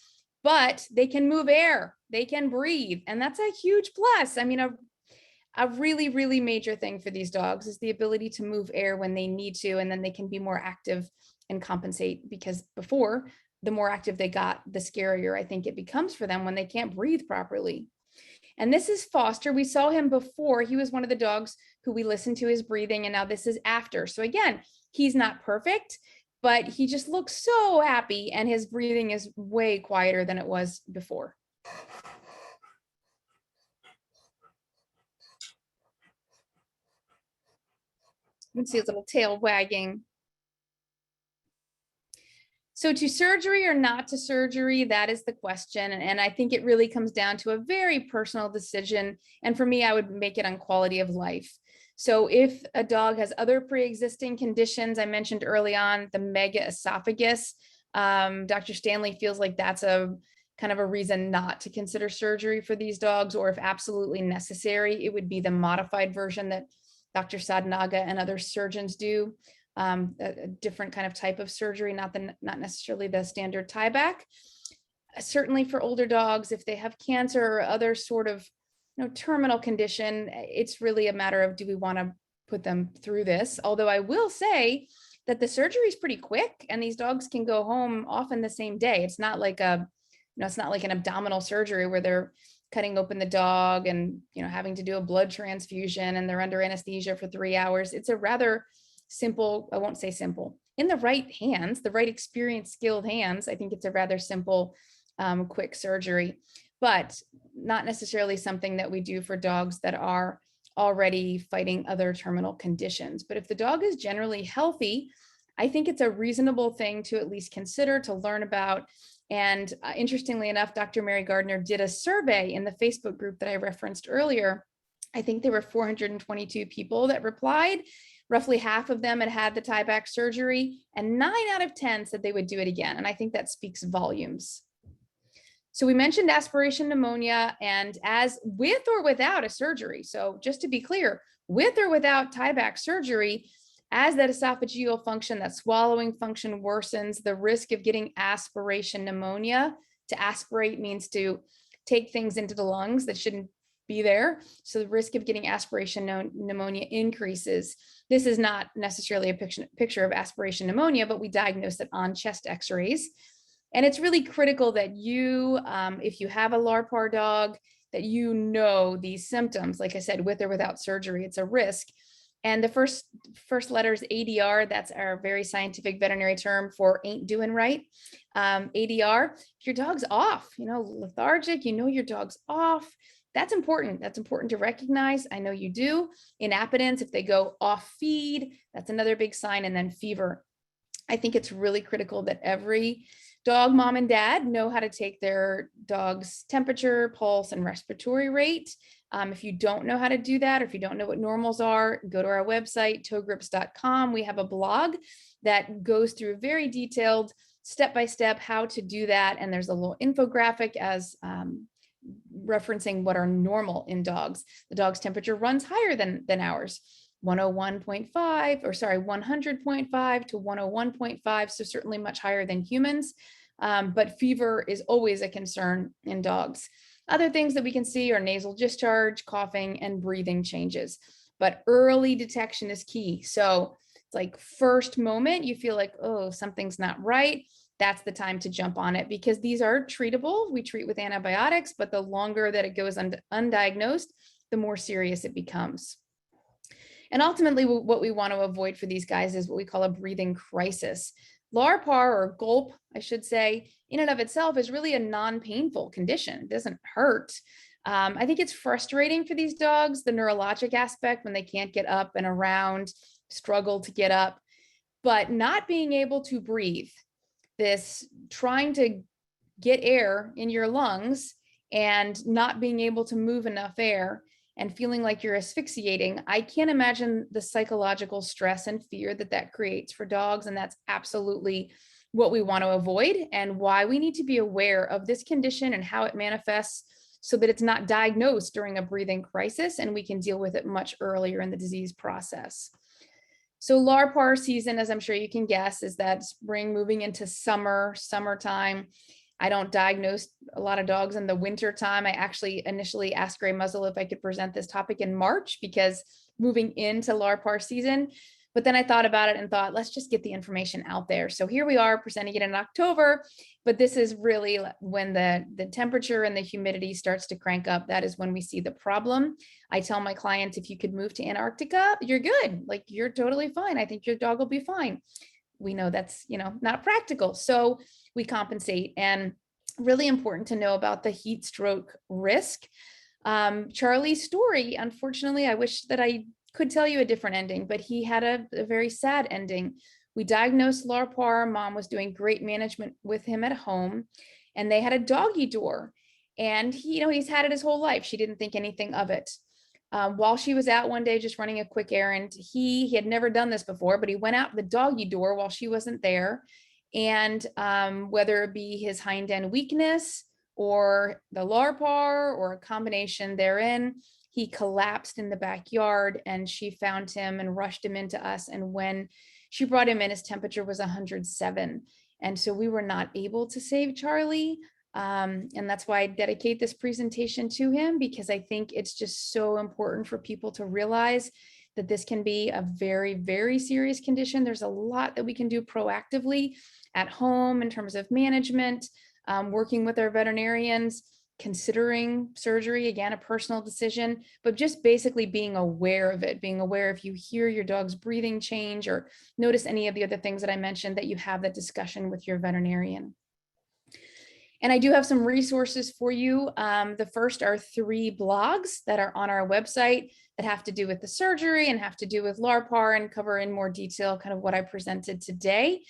but they can move air. They can breathe. And that's a huge plus. I mean, a really, really major thing for these dogs is the ability to move air when they need to, and then they can be more active and compensate, because before, the more active they got, the scarier I think it becomes for them when they can't breathe properly. And this is Foster. We saw him before. He was one of the dogs who we listened to his breathing, and now this is after. So again, he's not perfect, but he just looks so happy, and his breathing is way quieter than it was before. You can see his little tail wagging. So to surgery or not to surgery, that is the question. And I think it really comes down to a very personal decision. And for me, I would make it on quality of life. So if a dog has other pre-existing conditions, I mentioned early on the mega esophagus, Dr. Stanley feels like that's a kind of a reason not to consider surgery for these dogs, or if absolutely necessary, it would be the modified version that Dr. Sadnaga and other surgeons do, a different kind of type of surgery, not necessarily the standard tieback. Certainly for older dogs, if they have cancer or other sort of terminal condition, it's really a matter of, do we want to put them through this? Although I will say that the surgery is pretty quick, and these dogs can go home often the same day. It's not like it's not like an abdominal surgery where they're cutting open the dog and having to do a blood transfusion and they're under anesthesia for 3 hours. It's a rather simple, I won't say simple, in the right hands, the right experienced, skilled hands, I think it's a rather simple, quick surgery, but not necessarily something that we do for dogs that are already fighting other terminal conditions. But if the dog is generally healthy, I think it's a reasonable thing to at least consider, to learn about. And interestingly enough, Dr. Mary Gardner did a survey in the Facebook group that I referenced earlier. I think there were 422 people that replied. Roughly half of them had had the tieback surgery, and 9 out of 10 said they would do it again. And I think that speaks volumes. So we mentioned aspiration pneumonia, and as with or without a surgery. So just to be clear, with or without tieback surgery, as that esophageal function, that swallowing function worsens, the risk of getting aspiration pneumonia, to aspirate means to take things into the lungs that shouldn't be there. So the risk of getting aspiration pneumonia increases. This is not necessarily a picture of aspiration pneumonia, but we diagnose it on chest x-rays. And it's really critical that you, if you have a Lar Par dog, that these symptoms, like I said, with or without surgery, it's a risk. And the first letter is ADR. That's our very scientific veterinary term for ain't doing right. ADR, if your dog's off, lethargic, your dog's off. That's important. That's important to recognize. I know you do. Inappetence, if they go off feed, that's another big sign. And then fever. I think it's really critical that every dog mom and dad know how to take their dog's temperature, pulse, and respiratory rate. If you don't know how to do that, or if you don't know what normals are, go to our website, towgrips.com. We have a blog that goes through very detailed step-by-step how to do that. And there's a little infographic as referencing what are normal in dogs. The dog's temperature runs higher than ours, 100.5 to 101.5, so certainly much higher than humans. but fever is always a concern in dogs. Other things that we can see are nasal discharge, coughing, and breathing changes. But early detection is key. So it's like first moment you feel like, oh, something's not right. That's the time to jump on it, because these are treatable. We treat with antibiotics, but the longer that it goes undiagnosed, the more serious it becomes. And ultimately, what we want to avoid for these guys is what we call a breathing crisis. Lar Par, or GOLPP, I should say, in and of itself is really a non-painful condition. It doesn't hurt. I think it's frustrating for these dogs, the neurologic aspect, when they can't get up and around, struggle to get up, but not being able to breathe, this trying to get air in your lungs and not being able to move enough air and feeling like you're asphyxiating, I can't imagine the psychological stress and fear that that creates for dogs. And that's absolutely what we want to avoid, and why we need to be aware of this condition and how it manifests, so that it's not diagnosed during a breathing crisis and we can deal with it much earlier in the disease process. So Lar Par season, as I'm sure you can guess, is that spring moving into summertime. I don't diagnose a lot of dogs in the winter time. I actually initially asked Gray Muzzle if I could present this topic in March, because moving into Lar Par season, but then I thought about it and thought, let's just get the information out there. So here we are presenting it in October, but this is really when the temperature and the humidity starts to crank up. That is when we see the problem. I tell my clients, if you could move to Antarctica, you're good. Like, you're totally fine. I think your dog will be fine. We know that's, not practical. So we compensate. And really important to know about the heat stroke risk. Charlie's story, unfortunately, I wish that I could tell you a different ending, but he had a very sad ending. We diagnosed Lar Par. Mom was doing great management with him at home, and they had a doggy door. And he, he's had it his whole life. She didn't think anything of it. While she was out one day just running a quick errand, he had never done this before, but he went out the doggy door while she wasn't there. And whether it be his hind end weakness or the Lar Par or a combination therein, he collapsed in the backyard, and she found him and rushed him into us. And when she brought him in, his temperature was 107. And so we were not able to save Charlie. And that's why I dedicate this presentation to him, because I think it's just so important for people to realize that this can be a very, very serious condition. There's a lot that we can do proactively at home in terms of management, working with our veterinarians, considering surgery, again, a personal decision, but just basically being aware of it, being aware if you hear your dog's breathing change or notice any of the other things that I mentioned, that you have that discussion with your veterinarian. And I do have some resources for you. The first are 3 blogs that are on our website that have to do with the surgery and have to do with Lar Par and cover in more detail kind of what I presented today.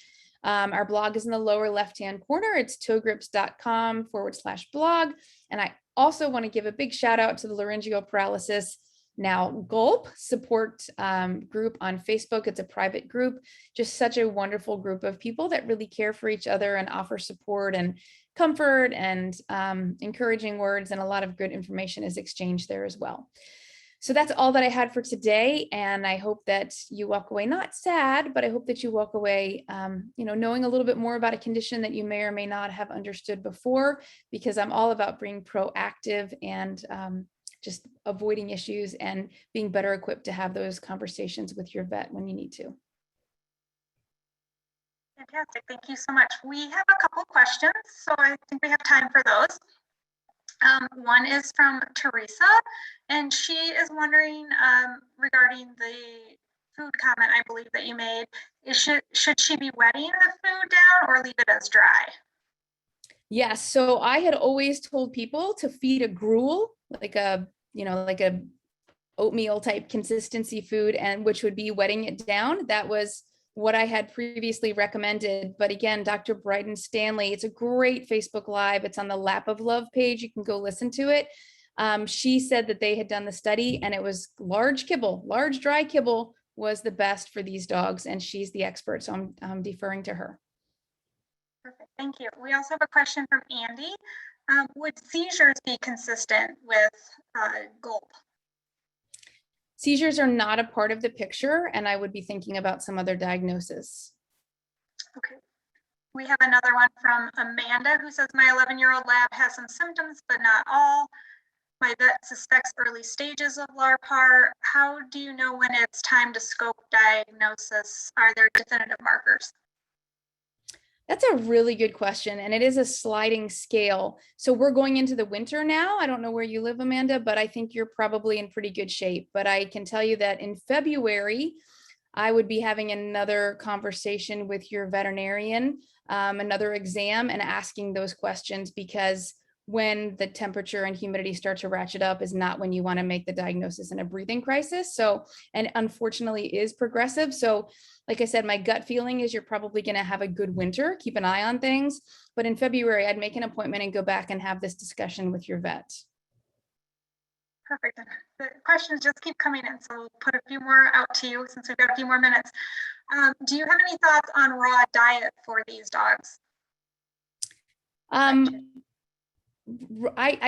Our blog is in the lower left-hand corner. It's togrips.com/blog. And I also want to give a big shout out to the Laryngeal Paralysis, now GOLPP, support group on Facebook. It's a private group, just such a wonderful group of people that really care for each other and offer support and comfort and encouraging words, and a lot of good information is exchanged there as well. So that's all that I had for today. And I hope that you walk away not sad, but I hope that you walk away, knowing a little bit more about a condition that you may or may not have understood before, because I'm all about being proactive and just avoiding issues and being better equipped to have those conversations with your vet when you need to. Fantastic. Thank you so much. We have a couple questions, so I think we have time for those. One is from Teresa, and she is wondering regarding the food comment I believe that you made. Should she be wetting the food down or leave it as dry? Yes. So I had always told people to feed a gruel, like a oatmeal type consistency food, and which would be wetting it down. That was what I had previously recommended. But again, Dr. Bryden Stanley, it's a great Facebook Live. It's on the Lap of Love page. You can go listen to it. She said that they had done the study and it was large dry kibble was the best for these dogs. And she's the expert. So I'm deferring to her. Perfect. Thank you. We also have a question from Andy. Would seizures be consistent with GOLPP? Seizures are not a part of the picture, and I would be thinking about some other diagnosis. Okay. We have another one from Amanda who says, my 11-year-old lab has some symptoms, but not all. My vet suspects early stages of Lar Par. How do you know when it's time to scope diagnosis? Are there definitive markers? That's a really good question, and it is a sliding scale. So we're going into the winter now. I don't know where you live, Amanda, but I think you're probably in pretty good shape. But I can tell you that in February, I would be having another conversation with your veterinarian, another exam, and asking those questions, because when the temperature and humidity start to ratchet up is not when you want to make the diagnosis in a breathing crisis. So, and unfortunately is progressive. So like I said, my gut feeling is you're probably going to have a good winter. Keep an eye on things. But in February, I'd make an appointment and go back and have this discussion with your vet. Perfect. The questions just keep coming in, so we'll put a few more out to you since we've got a few more minutes. Do you have any thoughts on raw diet for these dogs? I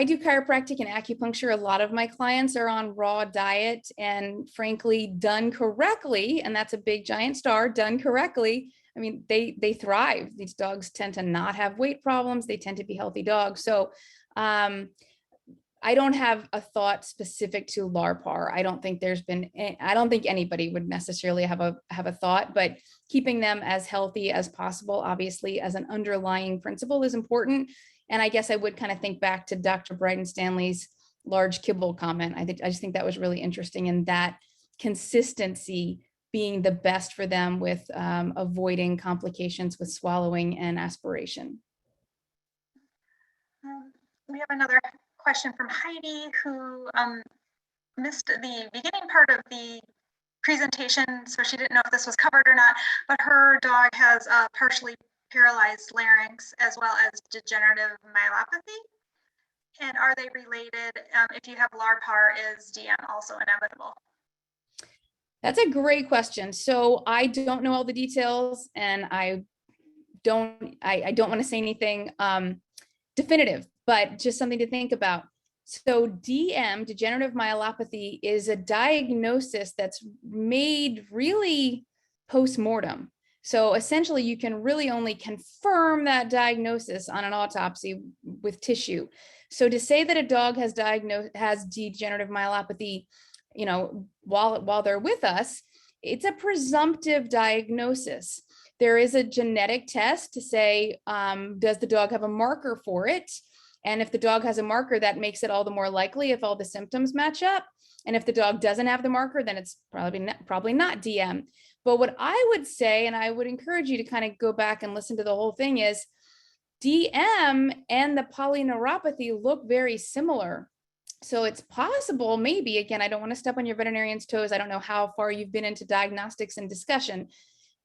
do chiropractic and acupuncture. A lot of my clients are on raw diet, and frankly, done correctly, and that's a big giant star, done correctly, I mean, they thrive. These dogs tend to not have weight problems. They tend to be healthy dogs. So I don't have a thought specific to Lar Par. I don't think I don't think anybody would necessarily have a thought, but keeping them as healthy as possible, obviously, as an underlying principle is important. And I guess I would kind of think back to Dr. Brighton Stanley's large kibble comment. I just think that was really interesting, and that consistency being the best for them with avoiding complications with swallowing and aspiration. We have another question from Heidi, who missed the beginning part of the presentation, so she didn't know if this was covered or not, but her dog has a partially paralyzed larynx as well as degenerative myelopathy. And are they related? If you have Lar Par, is DM also inevitable? That's a great question. So I don't know all the details, and I don't want to say anything definitive, but just something to think about. So DM, degenerative myelopathy, is a diagnosis that's made really post-mortem. So essentially, you can really only confirm that diagnosis on an autopsy with tissue. So to say that a dog has degenerative myelopathy, you know, while they're with us, it's a presumptive diagnosis. There is a genetic test to say, does the dog have a marker for it? And if the dog has a marker, that makes it all the more likely if all the symptoms match up. And if the dog doesn't have the marker, then it's probably not DM. But what I would say, and I would encourage you to kind of go back and listen to the whole thing, is DM and the polyneuropathy look very similar. So it's possible, maybe, again, I don't want to step on your veterinarian's toes. I don't know how far you've been into diagnostics and discussion,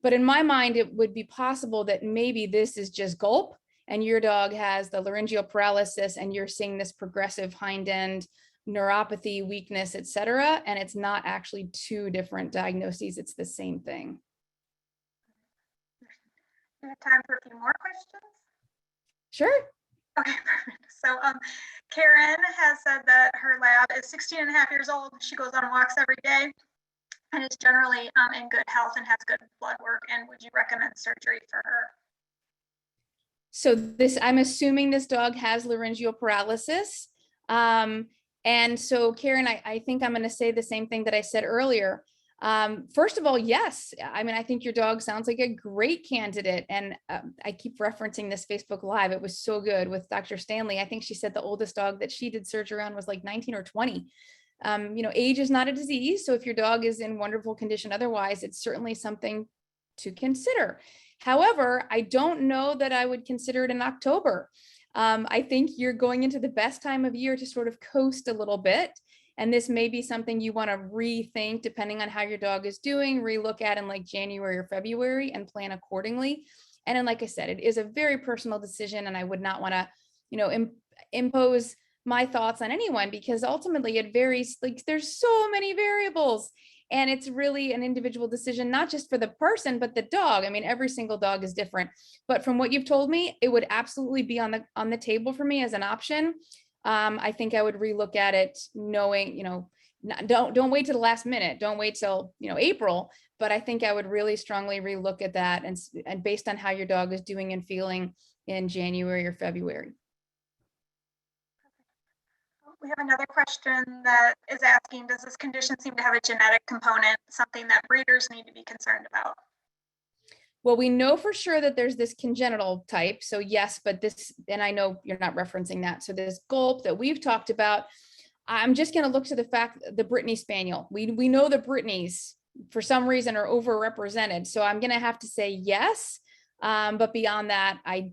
but in my mind, it would be possible that maybe this is just GOLPP and your dog has the laryngeal paralysis and you're seeing this progressive hind end neuropathy, weakness, etc. And it's not actually two different diagnoses. It's the same thing. We have time for a few more questions. Sure. Okay, perfect. So Karen has said that her lab is 16 and a half years old. She goes on walks every day and is generally in good health and has good blood work. And would you recommend surgery for her? So I'm assuming this dog has laryngeal paralysis. And so Karen, I think I'm going to say the same thing that I said earlier. First of all, yes. I mean, I think your dog sounds like a great candidate. And I keep referencing this Facebook Live. It was so good with Dr. Stanley. I think she said the oldest dog that she did surgery on was like 19 or 20. You know, age is not a disease. So if your dog is in wonderful condition otherwise, it's certainly something to consider. However, I don't know that I would consider it in October. I think you're going into the best time of year to sort of coast a little bit. And this may be something you want to rethink depending on how your dog is doing, relook at in like January or February and plan accordingly. And then, like I said, it is a very personal decision, and I would not want to, you know, impose my thoughts on anyone, because ultimately it varies. Like there's so many variables, and it's really an individual decision, not just for the person, but the dog. I mean, every single dog is different, but from what you've told me, it would absolutely be on the table for me as an option. I think I would relook at it knowing, you know, don't wait till the last minute. Don't wait till, April. But I think I would really strongly relook at that and based on how your dog is doing and feeling in January or February. We have another question that is asking, does this condition seem to have a genetic component, something that breeders need to be concerned about? Well, we know for sure that there's this congenital type. So yes, but this, and I know you're not referencing that. So this GOLPP that we've talked about, I'm just going to look to the fact that the Brittany Spaniel, we know the Brittany's for some reason are overrepresented. So I'm going to have to say yes. But beyond that, I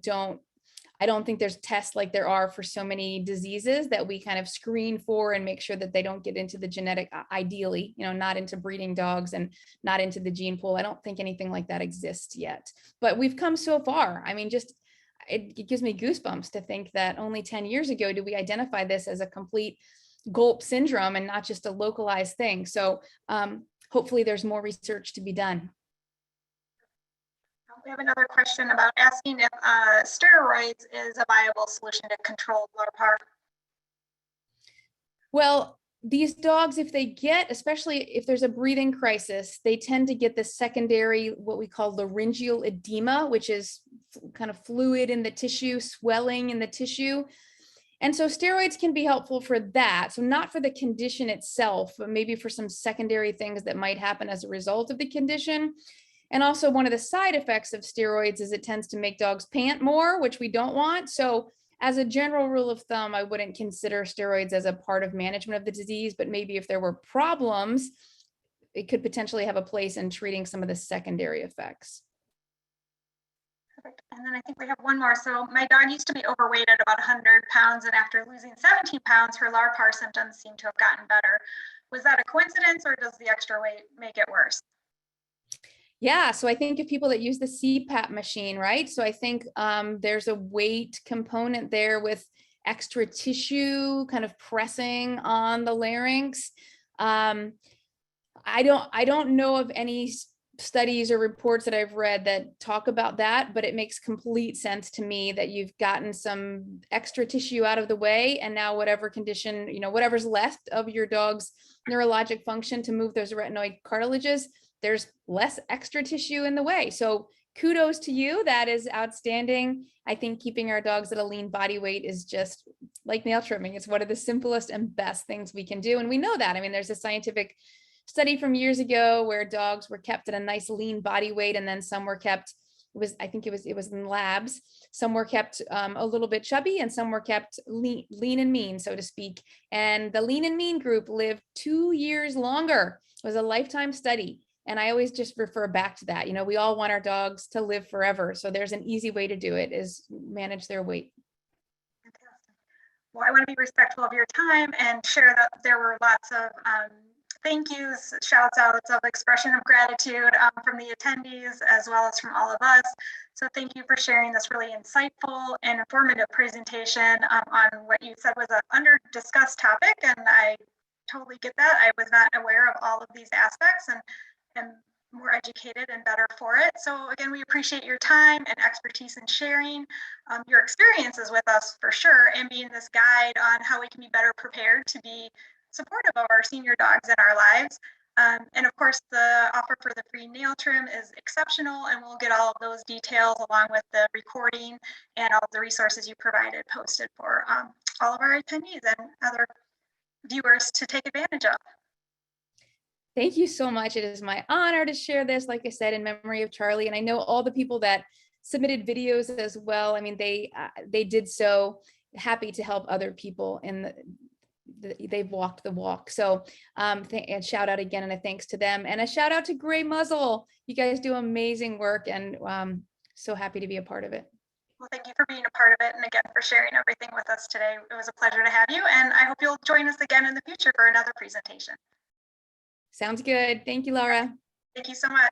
don't think there's tests like there are for so many diseases that we kind of screen for and make sure that they don't get into the genetic, ideally, not into breeding dogs and not into the gene pool. I don't think anything like that exists yet, but we've come so far. I mean, it gives me goosebumps to think that only 10 years ago did we identify this as a complete GOLPP syndrome and not just a localized thing. So hopefully there's more research to be done. We have another question about asking if steroids is a viable solution to control Lar Par. Well, these dogs, if they get, especially if there's a breathing crisis, they tend to get the secondary, what we call laryngeal edema, which is kind of fluid in the tissue, swelling in the tissue. And so steroids can be helpful for that. So not for the condition itself, but maybe for some secondary things that might happen as a result of the condition. And also one of the side effects of steroids is it tends to make dogs pant more, which we don't want. So as a general rule of thumb, I wouldn't consider steroids as a part of management of the disease, but maybe if there were problems, it could potentially have a place in treating some of the secondary effects. Perfect. And then I think we have one more. So my dog used to be overweight at about 100 pounds, and after losing 17 pounds, her Lar Par symptoms seem to have gotten better. Was that a coincidence, or does the extra weight make it worse? Yeah, so I think of people that use the CPAP machine, right? So I think there's a weight component there with extra tissue kind of pressing on the larynx. I don't know of any studies or reports that I've read that talk about that, but it makes complete sense to me that you've gotten some extra tissue out of the way, and now whatever condition, whatever's left of your dog's neurologic function to move those retinoid cartilages, there's less extra tissue in the way. So kudos to you. That is outstanding. I think keeping our dogs at a lean body weight is just like nail trimming. It's one of the simplest and best things we can do. And we know that. I mean, there's a scientific study from years ago where dogs were kept at a nice lean body weight, and then some were kept, it was in labs. Some were kept a little bit chubby, and some were kept lean and mean, so to speak. And the lean and mean group lived 2 years longer. It was a lifetime study. And I always just refer back to that. We all want our dogs to live forever. So there's an easy way to do it, is manage their weight. Fantastic. Well, I want to be respectful of your time and share that there were lots of thank yous, shouts outs of expression of gratitude from the attendees as well as from all of us. So thank you for sharing this really insightful and informative presentation on what you said was an under-discussed topic. And I totally get that. I was not aware of all of these aspects, and more educated and better for it. So again, we appreciate your time and expertise in sharing your experiences with us for sure, and being this guide on how we can be better prepared to be supportive of our senior dogs in our lives. And of course, the offer for the free nail trim is exceptional, and we'll get all of those details along with the recording and all of the resources you provided posted for all of our attendees and other viewers to take advantage of. Thank you so much. It is my honor to share this, like I said, in memory of Charlie. And I know all the people that submitted videos as well. I mean, they did so. Happy to help other people, and they've walked the walk. So and shout out again, and a thanks to them, and a shout out to Gray Muzzle. You guys do amazing work, and so happy to be a part of it. Well, thank you for being a part of it, and again for sharing everything with us today. It was a pleasure to have you, and I hope you'll join us again in the future for another presentation. Sounds good. Thank you, Laura. Thank you so much.